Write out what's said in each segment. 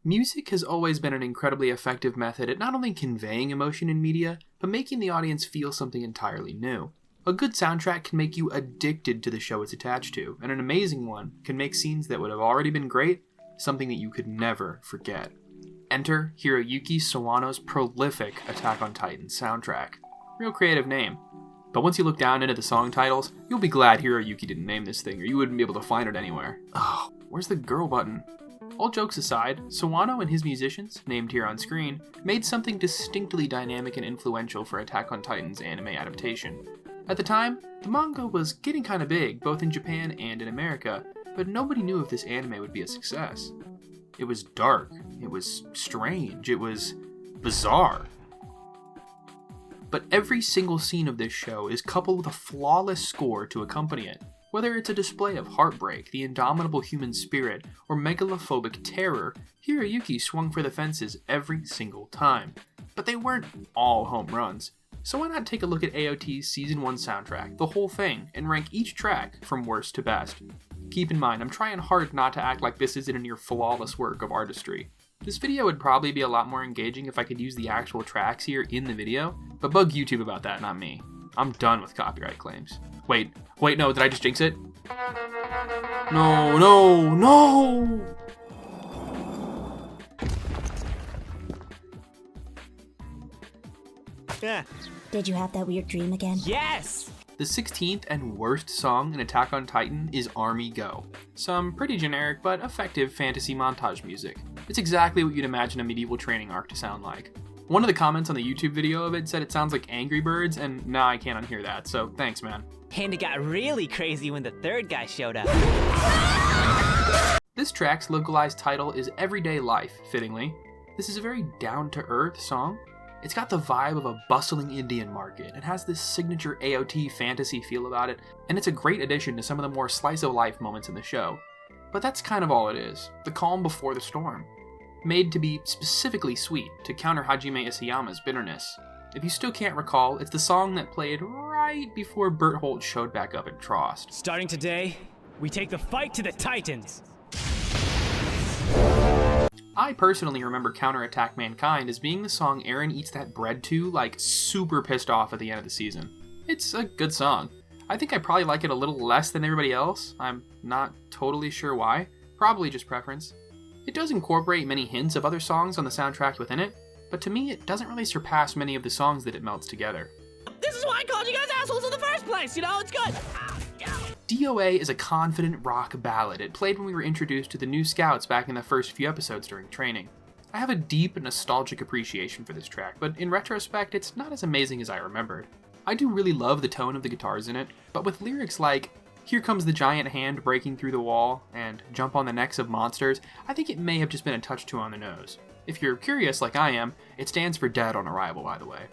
Music has always been an incredibly effective method at not only conveying emotion in media, but making the audience feel something entirely new. A good soundtrack can make you addicted to the show it's attached to, and an amazing one can make scenes that would have already been great something that you could never forget. Enter Hiroyuki Sawano's prolific Attack on Titan soundtrack. Real creative name. But once you look down into the song titles, you'll be glad Hiroyuki didn't name this thing, or you wouldn't be able to find it anywhere. Oh, where's the girl button? All jokes aside, Sawano and his musicians, named here on screen, made something distinctly dynamic and influential for Attack on Titan's anime adaptation. At the time, the manga was getting kinda big, both in Japan and in America, but nobody knew if this anime would be a success. It was dark, it was strange, it was bizarre. But every single scene of this show is coupled with a flawless score to accompany it. Whether it's a display of heartbreak, the indomitable human spirit, or megalophobic terror, Hiroyuki swung for the fences every single time. But they weren't all home runs. So why not take a look at AOT's Season 1 soundtrack, the whole thing, and rank each track from worst to best. Keep in mind, I'm trying hard not to act like this isn't a near flawless work of artistry. This video would probably be a lot more engaging if I could use the actual tracks here in the video, but bug YouTube about that, not me. I'm done with copyright claims. Wait, no, did I just jinx it? No! Yeah. Did you have that weird dream again? Yes! The 16th and worst song in Attack on Titan is Army Go. Some pretty generic but effective fantasy montage music. It's exactly what you'd imagine a medieval training arc to sound like. One of the comments on the YouTube video of it said it sounds like Angry Birds, and now I can't unhear that, so thanks, man. And it got really crazy when the third guy showed up. This track's localized title is Everyday Life, fittingly. This is a very down-to-earth song. It's got the vibe of a bustling Indian market. It has this signature AOT fantasy feel about it, and it's a great addition to some of the more slice-of-life moments in the show. But that's kind of all it is, the calm before the storm. Made to be specifically sweet, to counter Hajime Isayama's bitterness. If you still can't recall, it's the song that played right before Bert Holt showed back up at Trost. Starting today, we take the fight to the Titans! I personally remember Counterattack Mankind as being the song Eren eats that bread to, like, super pissed off at the end of the season. It's a good song. I think I probably like it a little less than everybody else. I'm not totally sure why. Probably just preference. It does incorporate many hints of other songs on the soundtrack within it, but to me it doesn't really surpass many of the songs that it melts together. This is why I called you guys assholes in the first place, you know? It's good. DOA is a confident rock ballad. It played when we were introduced to the new scouts back in the first few episodes during training. I have a deep nostalgic appreciation for this track, but in retrospect it's not as amazing as I remembered. I do really love the tone of the guitars in it, but with lyrics like, "Here comes the giant hand breaking through the wall," and "jump on the necks of monsters," I think it may have just been a touch too on the nose. If you're curious like I am, it stands for Dead on Arrival, by the way.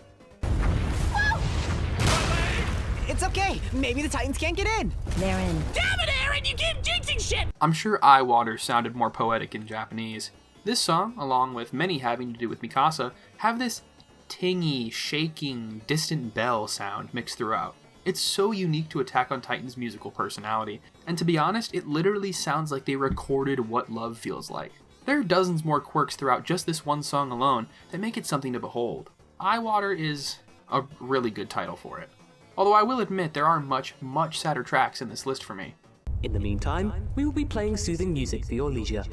It's okay. Maybe the Titans can't get in. They're in. Damn it, Aaron, you keep jinxing shit! I'm sure Eye Water sounded more poetic in Japanese. This song, along with many having to do with Mikasa, have this tingy, shaking, distant bell sound mixed throughout. It's so unique to Attack on Titan's musical personality, and to be honest, it literally sounds like they recorded what love feels like. There are dozens more quirks throughout just this one song alone that make it something to behold. Eye Water is a really good title for it. Although I will admit there are much sadder tracks in this list for me. In the meantime, we will be playing soothing music for your leisure.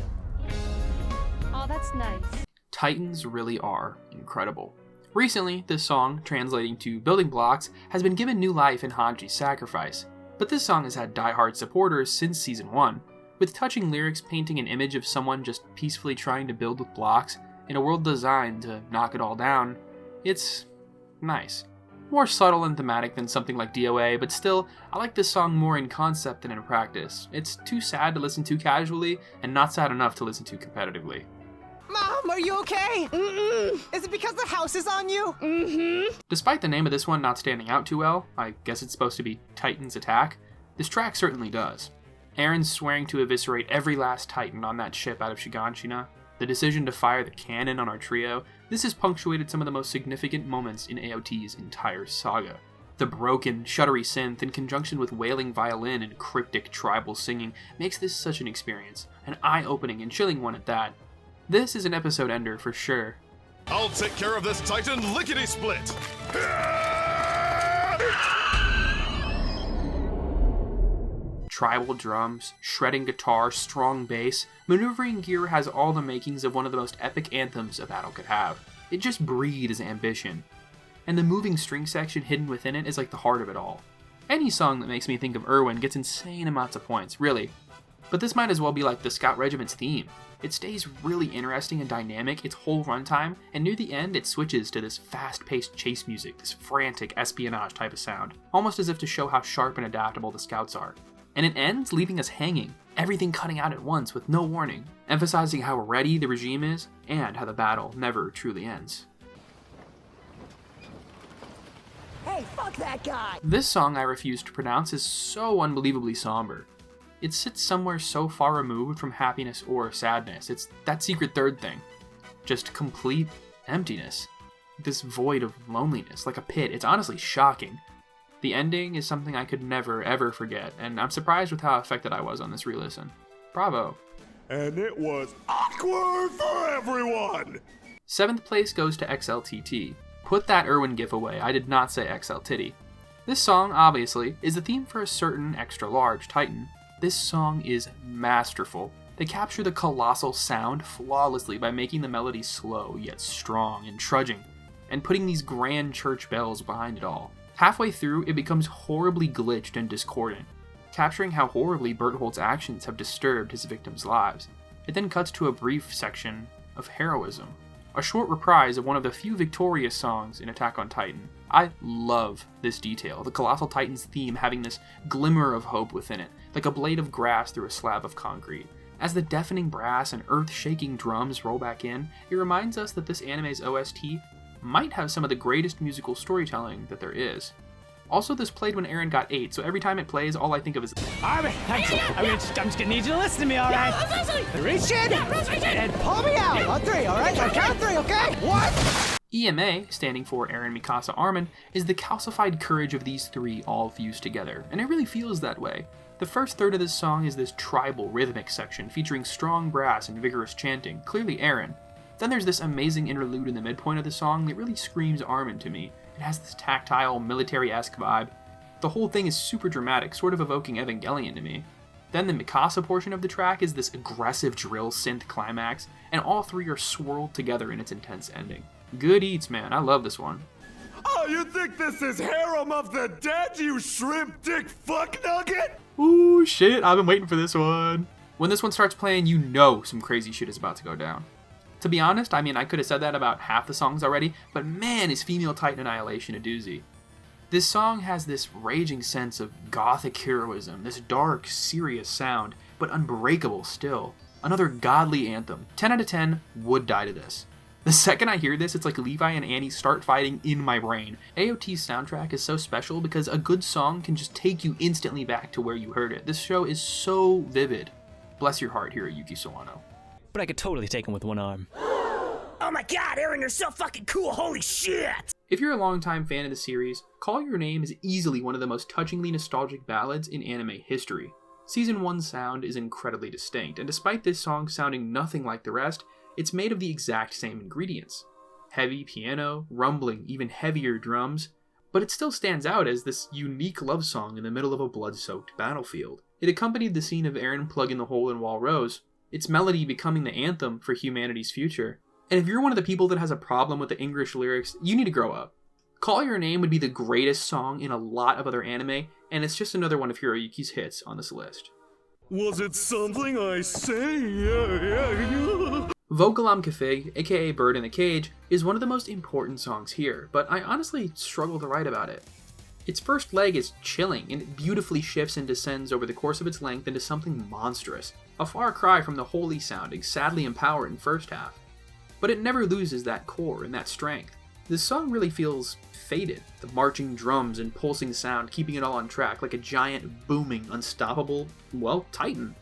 Oh, that's nice. Titans really are incredible. Recently, this song, translating to Building Blocks, has been given new life in Hanji's Sacrifice, but this song has had die-hard supporters since Season 1, with touching lyrics painting an image of someone just peacefully trying to build with blocks in a world designed to knock it all down. It's nice. More subtle and thematic than something like DOA, but still, I like this song more in concept than in practice. It's too sad to listen to casually, and not sad enough to listen to competitively. Mom, are you okay? Is it because the house is on you? Despite the name of this one not standing out too well, I guess it's supposed to be Titan's Attack, this track certainly does. Eren's swearing to eviscerate every last Titan on that ship out of Shiganshina, the decision to fire the cannon on our trio, this has punctuated some of the most significant moments in AOT's entire saga. The broken, shuddery synth in conjunction with wailing violin and cryptic tribal singing makes this such an experience, an eye-opening and chilling one at that. This is an episode ender for sure. I'll take care of this Titan lickety-split! Tribal drums, shredding guitar, strong bass, maneuvering gear has all the makings of one of the most epic anthems a battle could have. It just breathes ambition. And the moving string section hidden within it is like the heart of it all. Any song that makes me think of Irwin gets insane amounts of points, really. But this might as well be like the Scout Regiment's theme. It stays really interesting and dynamic its whole runtime, and near the end it switches to this fast-paced chase music, this frantic espionage type of sound, almost as if to show how sharp and adaptable the Scouts are. And it ends leaving us hanging, everything cutting out at once with no warning, emphasizing how ready the regime is, and how the battle never truly ends. Hey, fuck that guy! This song I refuse to pronounce is so unbelievably somber. It sits somewhere so far removed from happiness or sadness. It's that secret third thing. Just complete emptiness. This void of loneliness, like a pit. It's honestly shocking. The ending is something I could never, ever forget, and I'm surprised with how affected I was on this re-listen. Bravo. And it was awkward for everyone! 7th place goes to XLTT. Put that Irwin gif away, I did not say XL Titty. This song, obviously, is the theme for a certain extra-large Titan. This song is masterful. They capture the colossal sound flawlessly by making the melody slow, yet strong and trudging, and putting these grand church bells behind it all. Halfway through, it becomes horribly glitched and discordant, capturing how horribly Bertholdt's actions have disturbed his victims' lives. It then cuts to a brief section of heroism, a short reprise of one of the few victorious songs in Attack on Titan. I love this detail, the Colossal Titan's theme having this glimmer of hope within it, like a blade of grass through a slab of concrete. As the deafening brass and earth-shaking drums roll back in, it reminds us that this anime's OST might have some of the greatest musical storytelling that there is. Also, this played when Aaron got 8, so every time it plays, all I think of is I'm just gonna need you to listen to me, alright? Reach in and pull me out on 3, alright? On count of 3, okay? 1! EMA, standing for Eren, Mikasa, Armin, is the calcified courage of these three all fused together, and it really feels that way. The first third of this song is this tribal rhythmic section featuring strong brass and vigorous chanting, clearly Eren. Then there's this amazing interlude in the midpoint of the song that really screams Armin to me. It has this tactile, military-esque vibe. The whole thing is super dramatic, sort of evoking Evangelion to me. Then the Mikasa portion of the track is this aggressive drill synth climax, and all three are swirled together in its intense ending. Good eats, man. I love this one. Oh, you think this is Harem of the Dead, you shrimp dick fuck nugget? Ooh, shit. I've been waiting for this one. When this one starts playing, you know some crazy shit is about to go down. To be honest, I mean, I could have said that about half the songs already, but man, is Female Titan Annihilation a doozy. This song has this raging sense of gothic heroism, this dark, serious sound, but unbreakable still. Another godly anthem. 10 out of 10 would die to this. The second I hear this, it's like Levi and Annie start fighting in my brain. AOT's soundtrack is so special because a good song can just take you instantly back to where you heard it. This show is so vivid. Bless your heart, Hiroyuki Sawano. But I could totally take him with one arm. Oh my god, Aaron, you're so fucking cool, holy shit! If you're a longtime fan of the series, Call Your Name is easily one of the most touchingly nostalgic ballads in anime history. Season 1's sound is incredibly distinct, and despite this song sounding nothing like the rest, it's made of the exact same ingredients. Heavy piano, rumbling, even heavier drums, but it still stands out as this unique love song in the middle of a blood-soaked battlefield. It accompanied the scene of Eren plugging the hole in Walrose, its melody becoming the anthem for humanity's future. And if you're one of the people that has a problem with the English lyrics, you need to grow up. Call Your Name would be the greatest song in a lot of other anime, and it's just another one of Hiroyuki's hits on this list. Was it something I say? Vogelam Cafe, aka Bird in the Cage, is one of the most important songs here, but I honestly struggle to write about it. Its first leg is chilling, and it beautifully shifts and descends over the course of its length into something monstrous, a far cry from the holy sounding, sadly empowered first half. But it never loses that core and that strength. This song really feels faded, the marching drums and pulsing sound keeping it all on track like a giant, booming, unstoppable, well, titan.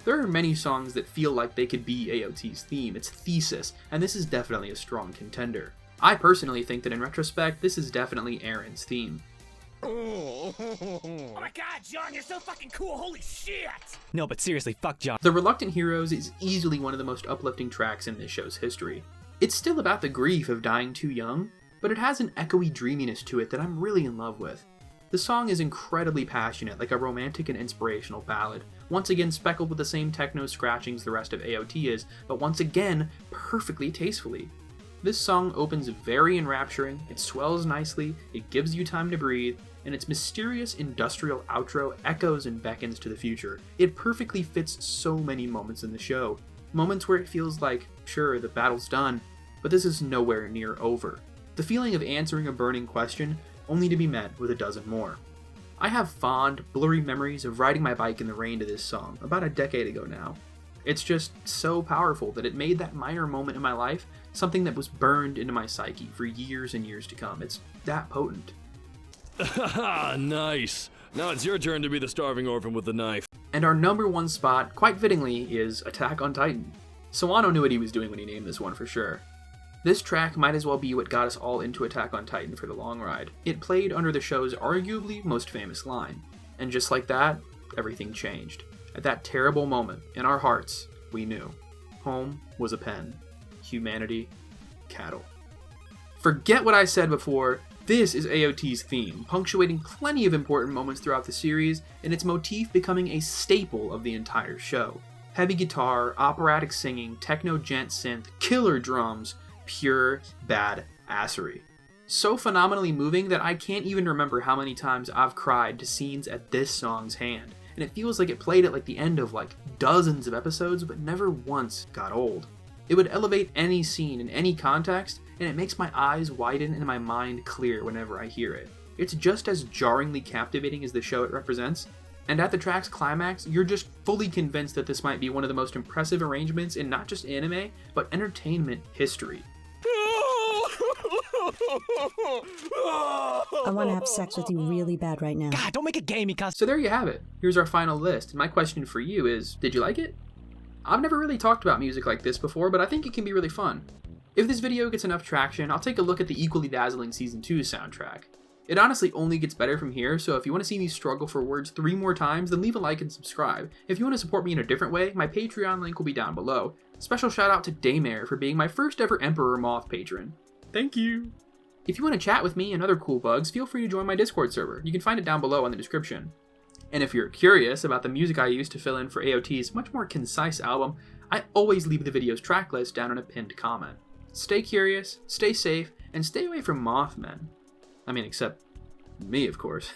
There are many songs that feel like they could be AOT's theme, its thesis, and this is definitely a strong contender. I personally think that in retrospect, this is definitely Eren's theme. Oh my god, John, you're so fucking cool, holy shit! No, but seriously, fuck John. The Reluctant Heroes is easily one of the most uplifting tracks in this show's history. It's still about the grief of dying too young, but it has an echoey dreaminess to it that I'm really in love with. The song is incredibly passionate, like a romantic and inspirational ballad, once again speckled with the same techno scratchings the rest of AOT is, but once again, perfectly tastefully. This song opens very enrapturing, it swells nicely, it gives you time to breathe, and its mysterious industrial outro echoes and beckons to the future. It perfectly fits so many moments in the show. Moments where it feels like, sure, the battle's done, but this is nowhere near over. The feeling of answering a burning question, only to be met with a dozen more. I have fond, blurry memories of riding my bike in the rain to this song, about a decade ago now. It's just so powerful that it made that minor moment in my life something that was burned into my psyche for years and years to come. It's that potent. Nice. Now it's your turn to be the starving orphan with the knife. And our number one spot, quite fittingly, is Attack on Titan. Sawano knew what he was doing when he named this one for sure. This track might as well be what got us all into Attack on Titan for the long ride. It played under the show's arguably most famous line. And just like that, everything changed. At that terrible moment, in our hearts, we knew. Home was a pen. Humanity, cattle. Forget what I said before, this is AOT's theme, punctuating plenty of important moments throughout the series, and its motif becoming a staple of the entire show. Heavy guitar, operatic singing, techno gent synth, killer drums, pure bad assery. So phenomenally moving that I can't even remember how many times I've cried to scenes at this song's hand, and it feels like it played at like the end of like dozens of episodes but never once got old. It would elevate any scene in any context, and it makes my eyes widen and my mind clear whenever I hear it. It's just as jarringly captivating as the show it represents, and at the track's climax, you're just fully convinced that this might be one of the most impressive arrangements in not just anime, but entertainment history. I want to have sex with you really bad right now. God, don't make it gamey, cuz. So there you have it. Here's our final list, and my question for you is, did you like it? I've never really talked about music like this before, but I think it can be really fun. If this video gets enough traction, I'll take a look at the equally dazzling Season 2 soundtrack. It honestly only gets better from here, so if you want to see me struggle for words 3 more times, then leave a like and subscribe. If you want to support me in a different way, my Patreon link will be down below. Special shout out to Daymare for being my first ever Emperor Moth patron. Thank you! If you want to chat with me and other cool bugs, feel free to join my Discord server. You can find it down below in the description. And if you're curious about the music I used to fill in for AOT's much more concise album, I always leave the video's track list down in a pinned comment. Stay curious, stay safe, and stay away from Mothman. I mean, except me, of course.